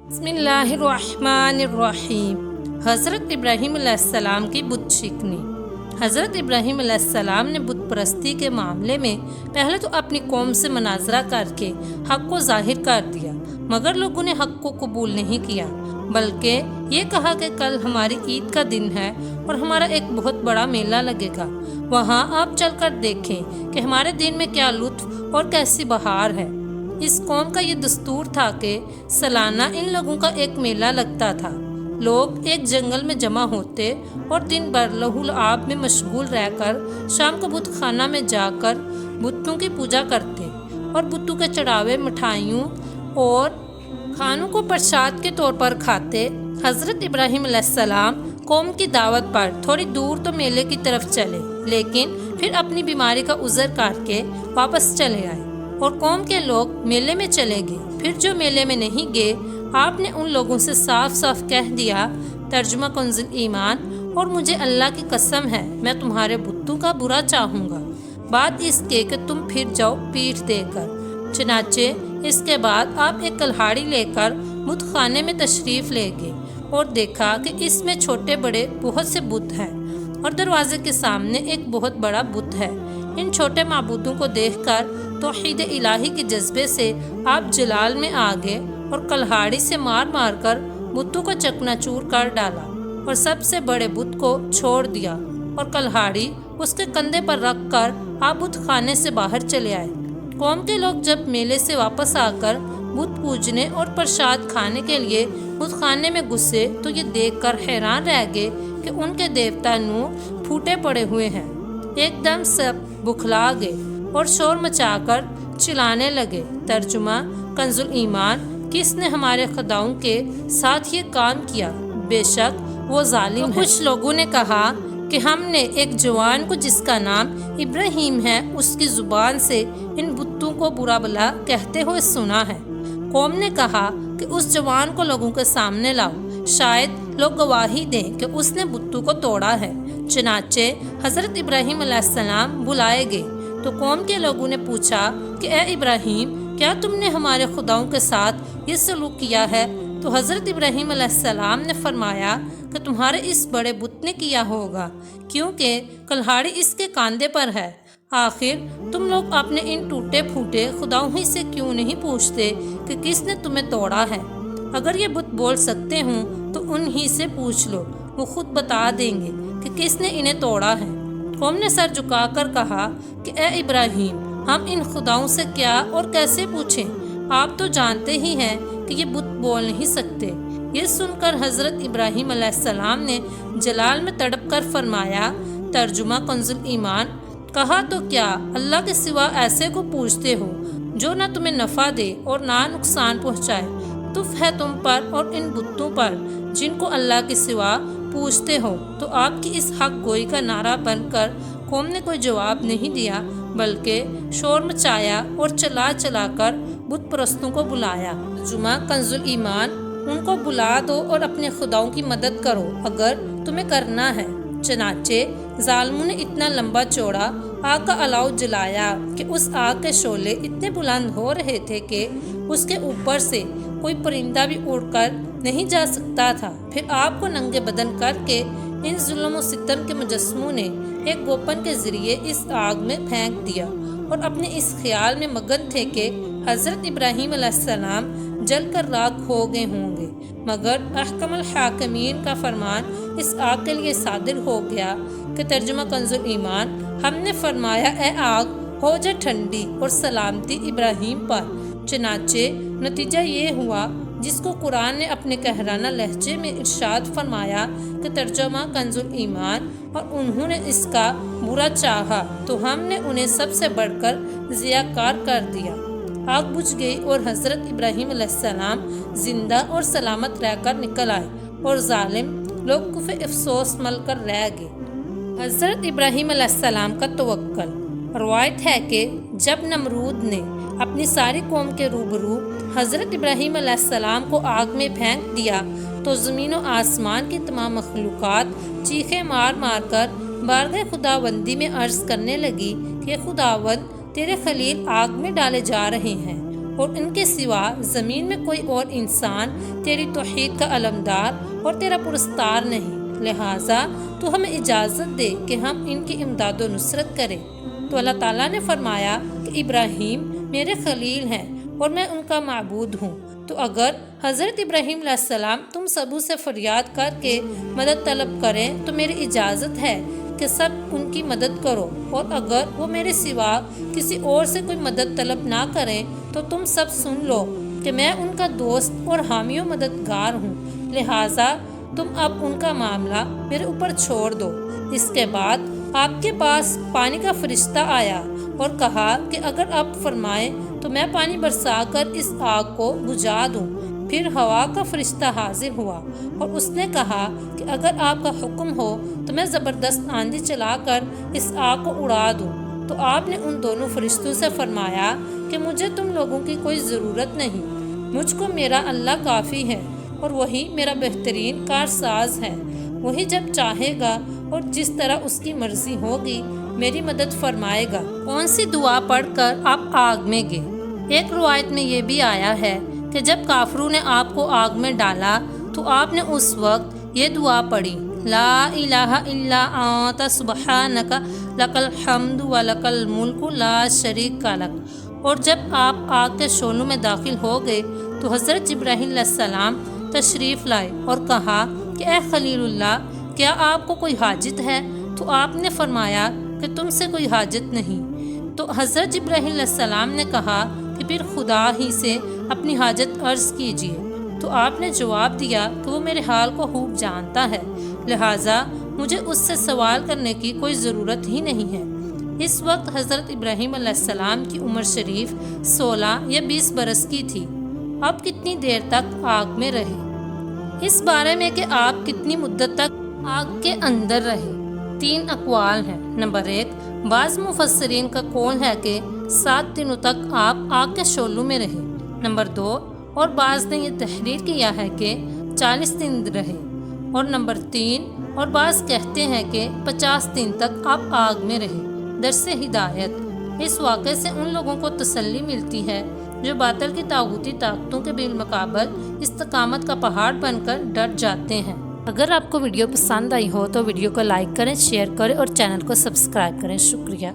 بسم اللہ الرحمن الرحیم۔ حضرت ابراہیم علیہ السلام کی بت شکنی۔ حضرت ابراہیم علیہ السلام نے بت پرستی کے معاملے میں پہلے تو اپنی قوم سے مناظرہ کر کے حق کو ظاہر کر دیا، مگر لوگوں نے حق کو قبول نہیں کیا، بلکہ یہ کہا کہ کل ہماری عید کا دن ہے اور ہمارا ایک بہت بڑا میلہ لگے گا، وہاں آپ چل کر دیکھیں کہ ہمارے دین میں کیا لطف اور کیسی بہار ہے۔ اس قوم کا یہ دستور تھا کہ سالانہ ان لوگوں کا ایک میلہ لگتا تھا۔ لوگ ایک جنگل میں جمع ہوتے اور دن بھر لہو لعاب میں مشغول رہ کر شام کو بت خانہ میں جا کر بتوں کی پوجا کرتے اور بتوں کے چڑھاوے مٹھائیوں اور کھانوں کو پرساد کے طور پر کھاتے۔ حضرت ابراہیم علیہ السلام قوم کی دعوت پر تھوڑی دور تو میلے کی طرف چلے، لیکن پھر اپنی بیماری کا عذر کاٹ کے واپس چلے آئے اور قوم کے لوگ میلے میں چلے گئے۔ پھر جو میلے میں نہیں گئے، آپ نے ان لوگوں سے صاف صاف کہہ دیا، ترجمہ کنز ایمان، اور مجھے اللہ کی قسم ہے میں تمہارے بتوں کا برا چاہوں گا، بات اس کے کہ تم پھر جاؤ پیٹھ دے کر۔ چنانچہ اس کے بعد آپ ایک کلہاڑی لے کر بت خانے میں تشریف لے گئے اور دیکھا کہ اس میں چھوٹے بڑے بہت سے بت ہیں اور دروازے کے سامنے ایک بہت بڑا بت ہے۔ ان چھوٹے معبودوں کو دیکھ کر توحید الہی کے جذبے سے آپ جلال میں آ گئے اور کلہاڑی سے مار مار کر بتوں کو چکنا چور کر ڈالا اور سب سے بڑے بت کو چھوڑ دیا اور کلہاڑی اس کے کندھے پر رکھ کر آپ بت خانے سے باہر چلے آئے۔ قوم کے لوگ جب میلے سے واپس آ کر بت پوجنے اور پرساد کھانے کے لیے بت خانے میں گھسے تو یہ دیکھ کر حیران رہ گئے کہ ان کے دیوتا نور پھوٹے پڑے ہوئے ہیں۔ ایک دم سب بکھلا گئے اور شور مچا کر چلانے لگے، ترجمہ کنز ایمان، کس نے ہمارے خداؤں کے ساتھ یہ کام کیا، بے شک وہ ظالم ہے۔ کچھ لوگوں نے کہا کہ ہم نے ایک جوان کو جس کا نام ابراہیم ہے اس کی زبان سے ان بتوں کو برا بھلا کہتے ہوئے سنا ہے۔ قوم نے کہا کہ اس جوان کو لوگوں کے سامنے لاؤ، شاید لوگ گواہی دیں کہ اس نے بتوں کو توڑا ہے۔ چنانچہ حضرت ابراہیم علیہ السلام بلائے گئے تو قوم کے لوگوں نے پوچھا کہ اے ابراہیم، کیا تم نے ہمارے خداؤں کے ساتھ یہ سلوک کیا ہے؟ تو حضرت ابراہیم علیہ السلام نے فرمایا کہ تمہارے اس بڑے بت نے کیا ہوگا، کیونکہ کلہاڑی اس کے کاندھے پر ہے۔ آخر تم لوگ اپنے ان ٹوٹے پھوٹے خداؤں ہی سے کیوں نہیں پوچھتے کہ کس نے تمہیں توڑا ہے؟ اگر یہ بت بول سکتے ہوں تو انہی سے پوچھ لو، وہ خود بتا دیں گے کہ کس نے انہیں توڑا ہے۔ قوم نے سر جھکا کر کہا کہ اے ابراہیم، ہم ان خداؤں سے کیا اور کیسے پوچھیں؟ آپ تو جانتے ہی ہیں کہ یہ بت بول نہیں سکتے۔ یہ سن کر حضرت ابراہیم علیہ السلام نے جلال میں تڑپ کر فرمایا، ترجمہ کنز ایمان، کہا تو کیا اللہ کے سوا ایسے کو پوچھتے ہو جو نہ تمہیں نفع دے اور نہ نقصان پہنچائے؟ تف ہے تم پر اور ان بتوں پر جن کو اللہ کے سوا پوچھتے ہو۔ تو آپ کی اس حق گوئی کا نعرہ بن کر قوم نے کوئی جواب نہیں دیا، بلکہ شور مچایا اور چلا چلا کر بت پرستوں کو بلایا۔ ترجمہ کنز ایمان، ان کو بلا دو اور اپنے خداؤں کی مدد کرو اگر تمہیں کرنا ہے۔ چنانچہ ظالموں نے اتنا لمبا چوڑا آگ کا الاؤ جلایا کہ اس آگ کے شعلے اتنے بلند ہو رہے تھے کہ اس کے اوپر سے کوئی پرندہ بھی اڑ کر نہیں جا سکتا تھا۔ پھر آپ کو ننگے بدن کر کے ان ظلم و ستم کے مجسموں نے ایک گوپن کے ذریعے اس آگ میں پھینک دیا اور اپنے اس خیال میں مگن تھے کہ حضرت ابراہیم علیہ السلام جل کر راکھ ہو گئے ہوں گے، مگر احکم الحاکمین کا فرمان اس آگ کے لیے صادر ہو گیا کہ ترجمہ کنز ایمان، ہم نے فرمایا اے آگ ہو جا ٹھنڈی اور سلامتی ابراہیم پر۔ چنانچہ نتیجہ یہ ہوا جس کو قرآن نے اپنے کہرانہ لہجے میں ارشاد فرمایا کہ ترجمہ کنز ایمان، اور انہوں نے اس کا برا چاہا تو ہم نے انہیں سب سے بڑھ کر ضیاء کر دیا۔ آگ بجھ گئی اور حضرت ابراہیم علیہ السلام زندہ اور سلامت رہ کر نکل آئے اور ظالم لوگ کف افسوس مل کر رہ گئے۔ حضرت ابراہیم علیہ السلام کا توکل۔ روایت ہے کہ جب نمرود نے اپنی ساری قوم کے روبرو حضرت ابراہیم علیہ السلام کو آگ میں پھینک دیا تو زمین و آسمان کی تمام مخلوقات چیخیں مار مار کر بارگاہ خداوندی میں عرض کرنے لگی کہ خداوند، تیرے خلیل آگ میں ڈالے جا رہے ہیں اور ان کے سوا زمین میں کوئی اور انسان تیری توحید کا علمدار اور تیرا پرستار نہیں، لہٰذا تو ہمیں اجازت دے کہ ہم ان کی امداد و نصرت کریں۔ تو اللہ تعالیٰ نے فرمایا کہ ابراہیم میرے خلیل ہیں اور میں ان کا معبود ہوں، تو اگر حضرت ابراہیم علیہ السلام تم سبوں سے فریاد کر کے مدد طلب کریں تو میری اجازت ہے کہ سب ان کی مدد کرو، اور اگر وہ میرے سوا کسی اور سے کوئی مدد طلب نہ کریں تو تم سب سن لو کہ میں ان کا دوست اور حامی و مددگار ہوں، لہٰذا تم اب ان کا معاملہ میرے اوپر چھوڑ دو۔ اس کے بعد آپ کے پاس پانی کا فرشتہ آیا اور کہا کہ اگر آپ فرمائیں تو میں پانی برسا کر اس آگ کو بجھا دوں۔ پھر ہوا کا فرشتہ حاضر ہوا اور اس نے کہا کہ اگر آپ کا حکم ہو تو میں زبردست آندھی چلا کر اس آگ کو اڑا دوں۔ تو آپ نے ان دونوں فرشتوں سے فرمایا کہ مجھے تم لوگوں کی کوئی ضرورت نہیں، مجھ کو میرا اللہ کافی ہے اور وہی میرا بہترین کارساز ہے، وہی جب چاہے گا اور جس طرح اس کی مرضی ہوگی میری مدد فرمائے گا۔ کون سی دعا پڑھ کر آپ آگ میں گئے؟ ایک روایت میں یہ بھی آیا ہے کہ جب کافروں نے آپ کو آگ میں ڈالا تو آپ نے اس وقت یہ دعا پڑھی، لا الہ الا انت سبحانک لک الحمد ولک الملک لا شریک لک۔ اور جب آپ آگ کے شعلوں میں داخل ہو گئے تو حضرت ابراہیم علیہ السلام تشریف لائے اور کہا کہ اے خلیل اللہ، کیا آپ کو کوئی حاجت ہے؟ تو آپ نے فرمایا کہ تم سے کوئی حاجت نہیں۔ تو حضرت ابراہیم علیہ السلام نے کہا کہ پھر خدا ہی سے اپنی حاجت عرض کیجیے۔ تو آپ نے جواب دیا کہ وہ میرے حال کو خوب جانتا ہے، لہٰذا مجھے اس سے سوال کرنے کی کوئی ضرورت ہی نہیں ہے۔ اس وقت حضرت ابراہیم علیہ السلام کی عمر شریف 16 یا 20 برس کی تھی۔ اب کتنی دیر تک آگ میں رہے؟ اس بارے میں کہ آپ کتنی مدت تک آگ کے اندر رہے 3 اقوال ہیں۔ نمبر 1، بعض مفسرین کا قول ہے کہ 7 دنوں تک آپ آگ کے شعلوں میں رہے۔ نمبر 2، اور بعض نے یہ تحریر کیا ہے کہ 40 دن رہے۔ اور نمبر 3، اور بعض کہتے ہیں کہ 50 دن تک آپ آگ میں رہے۔ درس ہدایت، اس واقعے سے ان لوگوں کو تسلی ملتی ہے جو باطل کی طاغوتی طاقتوں کے بالمقابل استقامت کا پہاڑ بن کر ڈٹ جاتے ہیں۔ اگر آپ کو ویڈیو پسند آئی ہو تو ویڈیو کو لائک کریں، شیئر کریں اور چینل کو سبسکرائب کریں۔ شکریہ۔